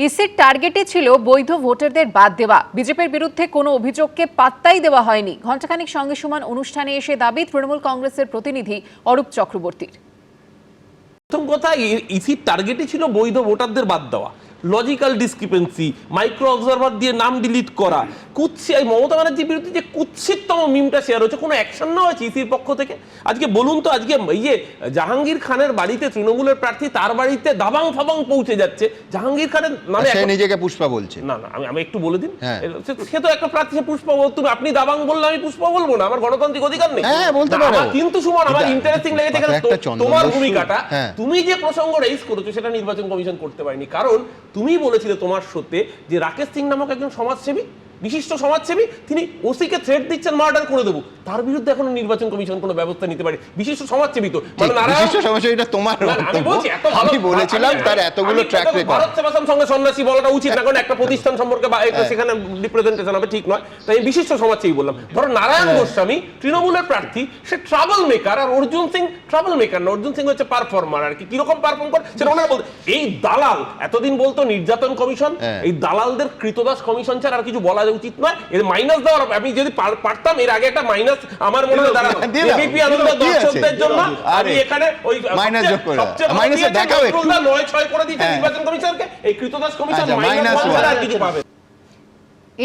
ইসির টার্গেটে ছিল বৈধ ভোটারদের বাদ দেওয়া। বিজেপির বিরুদ্ধে কোনো অভিযোগকে পাত্তাই দেওয়া হয়নি। ঘণ্টাখানিক সঙ্গে সমান অনুষ্ঠানে এসে দাবি তৃণমূল কংগ্রেসের প্রতিনিধি অরূপ চক্রবর্তীর। প্রথম কথা, ইসির টার্গেটই ছিল বৈধ ভোটারদের বাদ দেওয়া। লজিক্যাল ডিসক্রিপেন্সি, মাইক্রো অবজারভার দিয়ে নাম ডিলিট করা, মমতা ব্যানার্জির বিরুদ্ধে যে কুৎসিততম মিমটা শেয়ার হচ্ছে, কোনো অ্যাকশন নেওয়া হয়েছে ইসির পক্ষ থেকে? আজকে বলুন তো, আজকে জাহাঙ্গীর খানের বাড়িতে তৃণমূলের প্রার্থী, তার বাড়িতে দাবাং ফাবাং পৌঁছে যাচ্ছে। জাহাঙ্গীর খানের নামে নিজেকে পুষ্পা বলছে। না, আমি একটু বলে দিন। সে তো একটা প্রার্থী, সে পুষ্পা তুমি আপনি দাবাং বললে আমি পুষ্পা বলবো না? আমার গণতান্ত্রিক অধিকার নেই? কিন্তু সুমন, আমার ইন্টারেস্টিং লেগেছে তোমার ভূমিকাটা। তুমি যে প্রসঙ্গ রেইজ করেছো সেটা নির্বাচন কমিশন করতে পারেনি, কারণ তুমি বলেছিলে তোমার সত্যি যে রাকেশ সিং নামক একজন সমাজসেবী, বিশিষ্ট সমাজসেবী, তিনি ওসিকে থ্রেট দিচ্ছেন মার্ডার করে দেবো, তার বিরুদ্ধে এখনো নির্বাচন কমিশন কোনো ব্যবস্থা নিতে পারে? বিশিষ্ট সমাজসেবী তো, মানে বিশিষ্ট সমাজসেবী, এটা তোমার আমি বলেছিলাম তার এতগুলো ট্র্যাক রেকর্ড। ভারত সেবাশ্রম সঙ্গে সন্ন্যাসী বলাটা উচিত না, কারণ একটা প্রতিষ্ঠান সম্পর্কে বা সেখানে রিপ্রেজেন্টেশন হবে, ঠিক নয়। তাই বিশিষ্ট সমাজসেবী বললাম। ধরো নারায়ণ গোস্বামী তৃণমূলের প্রার্থী, সে ট্রাভেল মেকার, আর অর্জুন সিং ট্রাভেল মেকার না, অর্জুন সিং হচ্ছে পারফর্মার আর কি। কিরকম পারফর্ম করে সেটা ওনারা বলতে। এই দালাল এতদিন বলতো নির্যাতন কমিশন, এই দালালদের কৃতদাস কমিশন ছাড়া আর কিছু বলা উচিত নয়। এর মাইনাস দেওয়ার, আমি যদি পারতাম এর আগে একটা মাইনাস আমার মনে হয় দাঁড়ানো এবিপি আনন্দ দর্শকদের জন্য, আমি এখানে ওই মাইনাস যোগ করে মাইনাস দেখাও একটু 9-6 করে দিতে নির্বাচন কমিশনকে। এই কৃতদাস কমিশন মাইনাস ছাড়া আর কিছু পাবে।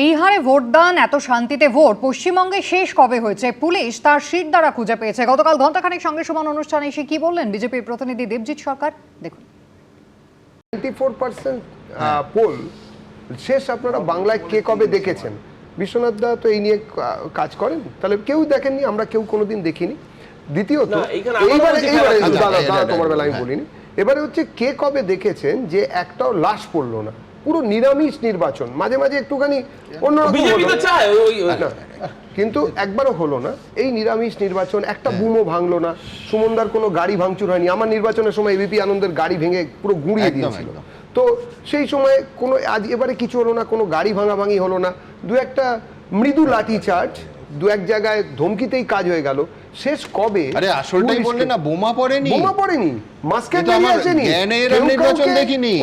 এই হারে ভোটদান, এত শান্তিতে ভোট পশ্চিমবঙ্গে শেষ কবে হয়েছে? পুলিশ তার শির দ্বারা খুঁজে পেয়েছে। গতকাল ঘণ্টাখানেক সঙ্গে সমান অনুষ্ঠানে এসে কি বললেন বিজেপির প্রতিনিধি দেবজিৎ সরকার, দেখুন। 94% পোল শেষ আপনারা বাংলায় কে কবে দেখেছেন? বিশ্বনাথ দা তো এই নিয়ে কাজ করেন, তাহলে কেউ দেখেননি, আমরা কেউ কোনোদিন দেখিনি। দ্বিতীয়ত এইবারে তোমার বেলা আমি বলিনি, এবারে হচ্ছে কে কবে দেখেছেন যে একটাও লাশ পড়লো না? পুরো নিরামিষ নির্বাচন, মাঝে মাঝে একটুখানি অন্যরকম, কিন্তু একবারও হলো না এই নিরামিষ নির্বাচন। একটা বুমও ভাঙলো না, সুমনদার কোনো গাড়ি ভাঙচুর হয়নি। আমার নির্বাচনের সময় এবিপি আনন্দের গাড়ি ভেঙে পুরো গুঁড়িয়ে দিয়েছিল, তো সেই সময় কোনো, আজ এবারে কিছু হলো না, কোনো গাড়ি ভাঙাভাঙি হলো না। দু একটা মৃদু লাঠি চার্জ, দু এক জায়গায় ধমকিতেই কাজ হয়ে গেল। শেষ কবে? আরে আসলটাই বললেন না, বোমা পড়েনি, বোমা পড়েনি, মাস্কেট নিয়ে আসেনি,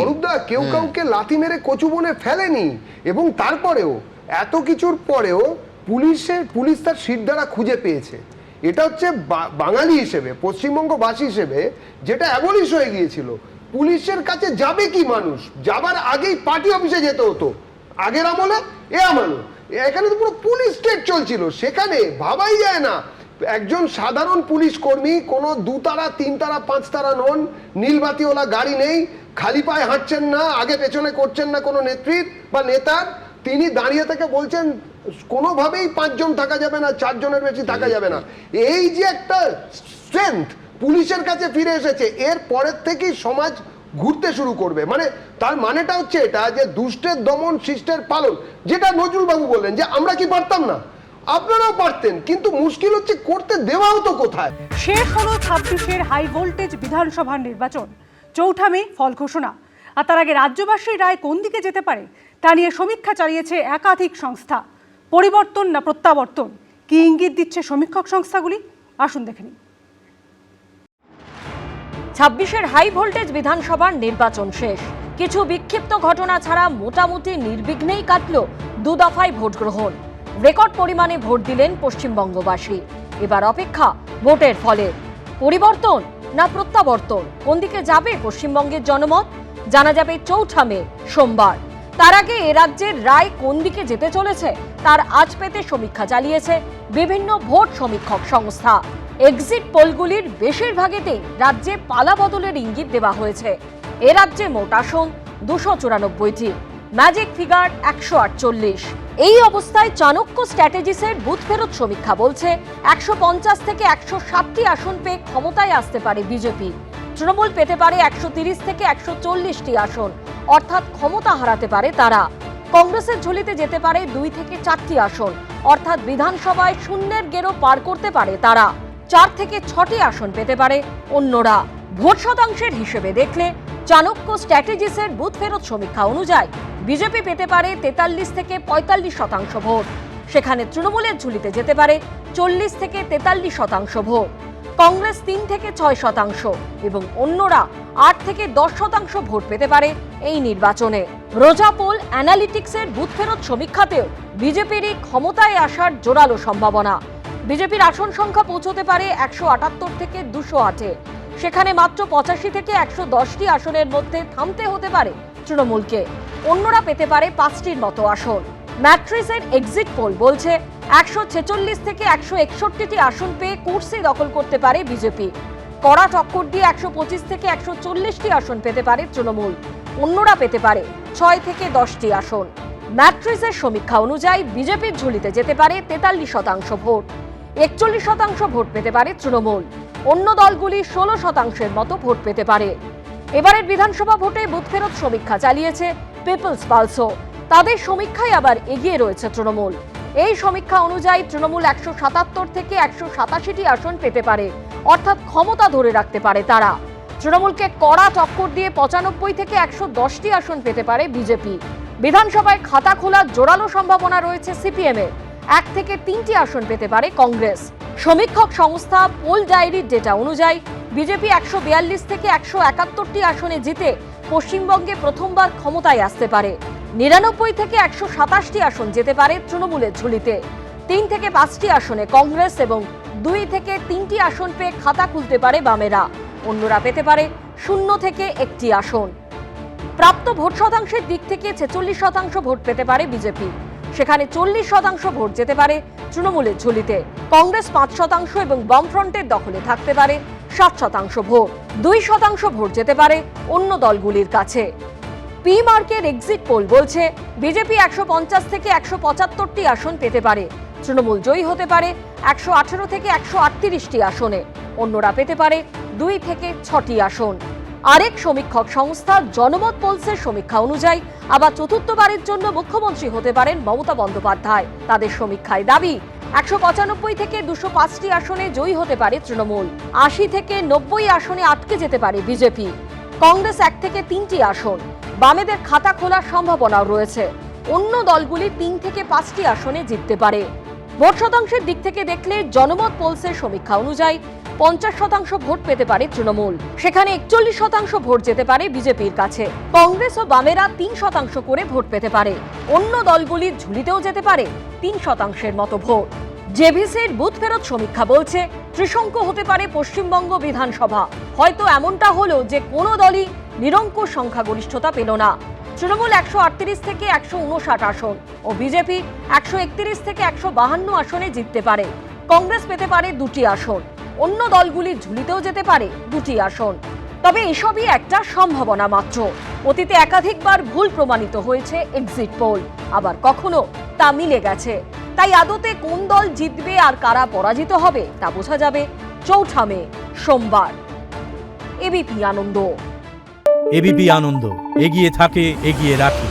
অরূপদা কেউ কাউকে লাথি মেরে কচুবনে ফেলেনি। এবং তারপরেও, এত কিছুর পরেও পুলিশ তার শির দ্বারা খুঁজে পেয়েছে। এটা হচ্ছে বাঙালি হিসেবে, পশ্চিমবঙ্গবাসী হিসেবে যেটা অ্যাবলিশ হয়ে গিয়েছিল। পুলিশের কাছে যাবে কি মানুষ? যাবার আগেই পার্টি অফিসে যেতে হতো আগের আমলে, আমলে এখানে তো পুরো পুলিশ স্টেট চলছিল। সেখানে ভাবাই যায় না একজন সাধারণ পুলিশ কর্মী, কোনো 2 তারা 3 তারা 5 তারা নন, নীলবাতিওয়ালা গাড়ি নেই, খালি পায়ে হাঁটছেন না, আগে পেছনে করছেন না কোনো নেত্রীর বা নেতার, তিনি দাঁড়িয়ে থেকে বলছেন কোনোভাবেই 5 জন থাকা যাবে না, 4 জনের বেশি থাকা যাবে না। এই যে একটা স্ট্রেংথ পুলিশের কাছে ফিরে এসেছে, এর পরের থেকেই সমাজ ঘুরতে শুরু করবে। মানে তার মানেটা হচ্ছে এটা যে দুষ্টের দমন শিষ্টের পালন, যেটা নজরুল বাবু বললেন যে আমরা কি পারতাম না? আপনারাও পারতেন, কিন্তু মুশকিল হচ্ছে করতে দেওয়াও তো কোথায়। শেষ হলো 26-এর হাই ভোল্টেজ বিধানসভার নির্বাচন। 4 মে ফল ঘোষণা। আর তার আগে রাজ্যবাসীর রায় কোন দিকে যেতে পারে তা নিয়ে সমীক্ষা চালিয়েছে একাধিক সংস্থা। পরিবর্তন না প্রত্যাবর্তন, কি ইঙ্গিত দিচ্ছে সমীক্ষক সংস্থাগুলি? আসুন দেখে নিন। 26-এর হাই ভোল্টেজ বিধানসভার নির্বাচন শেষ। কিছু বিক্ষিপ্ত ঘটনা ছাড়া মোটামুটি নির্বিঘ্নেই কাটল 2 দফায় ভোট গ্রহণ। রেকর্ড পরিমাণে ভোট দিলেন পশ্চিমবঙ্গবাসী। এবার অপেক্ষা ভোটের ফলে। পরিবর্তন না প্রত্যাবর্তন, কোন দিকে যাবে পশ্চিমবঙ্গের জনমত জানা যাবে 4 মে সোমবার। তার আগে এ রাজ্যের রায় কোন দিকে যেতে চলেছে তার আজ পেতে সমীক্ষা চালিয়েছে বিভিন্ন ভোট সমীক্ষক সংস্থা। এক্সিট পোলগুলির বেশিরভাগেতেই রাজ্যে পালা বদলের ইঙ্গিত দেওয়া হয়েছে। এ রাজ্যে মোট আসন 294টি, ম্যাজিক ফিগার 148। এই অবস্থায় চাণক্য স্ট্র্যাটেজিসের বুথ ফেরত সমীক্ষা বলছে 150 থেকে 160টি আসন পেয়ে ক্ষমতায় আসতে পারে বিজেপি। তৃণমূল পেতে পারে 130 থেকে 140টি আসন, অর্থাৎ ক্ষমতা হারাতে পারে তারা। কংগ্রেসের ঝুলিতে যেতে পারে 2 থেকে 4টি আসন, অর্থাৎ বিধানসভায় শূন্যের গেরো পার করতে পারে তারা। 4 থেকে 6টি আসন পেতে পারে অন্যরা। ভোট শতাংশের হিসেবে দেখলে চাণক্য স্ট্র্যাটেজিসের বুথ ফেরত সমীক্ষা অনুযায়ী বিজেপি পেতে পারে 43 থেকে 45% ভোট। সেখানে তৃণমূলের ঝুলিতে যেতে পারে 40 থেকে 43% ভোট। কংগ্রেস 3 থেকে 6% এবং অন্যরা 8 থেকে 10% ভোট পেতে পারে এই নির্বাচনে। রোজা পোল অ্যানালিটিক্সের বুথ ফেরত সমীক্ষাতেও বিজেপিরই ক্ষমতায় আসার জোরালো সম্ভাবনা। বিজেপির আসন সংখ্যা পৌঁছতে পারে 178 থেকে 208-এ। সেখানে মাত্র 85 থেকে 110টি আসনের মধ্যে থামতে হতে পারে তৃণমূলকে। অন্যরা পেতে পারে 5টির মতো আসন। ম্যাট্রিসের এক্সিট পোল বলছে 146 থেকে 161টি আসন পেয়ে কুর্সি দখল করতে পারে বিজেপি। কড়া টক্কর দিয়ে 125 থেকে 140টি আসন পেতে পারে তৃণমূল। অন্যরা পেতে পারে 6 থেকে 10টি আসন। ম্যাট্রিসের সমীক্ষা অনুযায়ী বিজেপির ঝুলিতে যেতে পারে 43% ভোট। 41% ভোট পেতে পারে তৃণমূল। অন্য দলগুলি 16%-এর মতো ভোট পেতে পারে। এবারের বিধানসভা ভোটে বুথ ফেরত সমীক্ষা চালিয়েছে পিপলস পালসও। তাদের সমীক্ষায় আবার এগিয়ে রয়েছে তৃণমূল। এই সমীক্ষা অনুযায়ী তৃণমূল 177 থেকে 187টি আসন পেতে পারে, অর্থাৎ ক্ষমতা ধরে রাখতে পারে তারা। তৃণমূলকে কড়া টক্কর দিয়ে 95 থেকে 110টি আসন পেতে পারে বিজেপি। বিধানসভায় খাতা খোলার জোরালো সম্ভাবনা রয়েছে সিপিএমের। 1 থেকে 3টি আসন পেতে পারে কংগ্রেস। সমীক্ষক সংস্থা পোল ডায়েরির ডেটা অনুযায়ী বিজেপি 142 থেকে 171টি আসনে জিতে পশ্চিমবঙ্গে প্রথমবার ক্ষমতায় আসতে পারে। 99 থেকে 127টি আসন যেতে পারে তৃণমূলের ঝুলিতে। 3 থেকে 5টি আসনে কংগ্রেস এবং 2 থেকে 3টি আসন পেয়ে খাতা খুলতে পারে বামেরা। অন্যরা পেতে পারে 0 থেকে 1টি আসন। প্রাপ্ত ভোট শতাংশের দিক থেকে 46% ভোট পেতে পারে বিজেপি। সেখানে 40% ভোট যেতে পারে তৃণমূলের ঝুলিতে। কংগ্রেস 5% এবং বামফ্রন্টের দখলে থাকতে পারে 60% ভোট। 2% ভোট যেতে পারে অন্য দলগুলির কাছে। পি মার্কের এক্সিট পোল বলছে বিজেপি 150 থেকে 175টি আসন পেতে পারে। তৃণমূল জয়ী হতে পারে 118 থেকে 138টি আসনে। অন্যরা পেতে পারে 2 থেকে 6টি আসন। আরেক সমীক্ষক সংস্থা জনমত পোলসের সমীক্ষা অনুযায়ী আবার চতুর্থবারের জন্য মুখ্যমন্ত্রী হতে পারেন মমতা বন্দ্যোপাধ্যায়। তাদের সমীক্ষায় দাবি 195 থেকে 205টি আসনে জয়ী হতে পারে তৃণমূল। 80 থেকে 90 আসনে আটকে যেতে পারে বিজেপি। কংগ্রেস 1 থেকে 3টি আসন। বামেদের খাতা খোলার সম্ভাবনাও রয়েছে। অন্য দলগুলি 3 থেকে 5টি আসনে জিততে পারে। ভোট শতাংশের দিক থেকে দেখলে জনমত পোলসের সমীক্ষা অনুযায়ী 50% ভোট পেতে পারে তৃণমূল। সেখানে 41% ভোট যেতে পারে বিজেপির কাছে। কংগ্রেস ও বামেরা 3% করে ভোট পেতে পারে। অন্য দলগুলির ঝুলিতেও যেতে পারে 3%-এর মতো ভোট। জেভিসির বুথ ফেরত সমীক্ষা বলছে ত্রিশঙ্ক হতে পারে পশ্চিমবঙ্গ বিধানসভা। হয়তো এমনটা হলো যে কোনো দলই নিরঙ্কুশ সংখ্যাগরিষ্ঠতা পেল না। তৃণমূল 138 থেকে 159 আসন ও বিজেপি 131 থেকে 152 আসনে জিততে পারে। কংগ্রেস পেতে পারে 2টি আসন। অন্য দলগুলির ঝুলিতেও যেতে পারে 2টি আসন। তবে এসবই একটা সম্ভাবনা মাত্র। অতীতে একাধিকবার ভুল প্রমাণিত হয়েছে এক্সিট পোল, আবার কখনো তা মিলে গেছে। তাই আদতে কোন দল জিতবে আর কারা পরাজিত হবে তা বোঝা যাবে 4 মে সোমবার। এবিপি আনন্দ। এবিপি আনন্দ, এগিয়ে থাকে, এগিয়ে রাখে।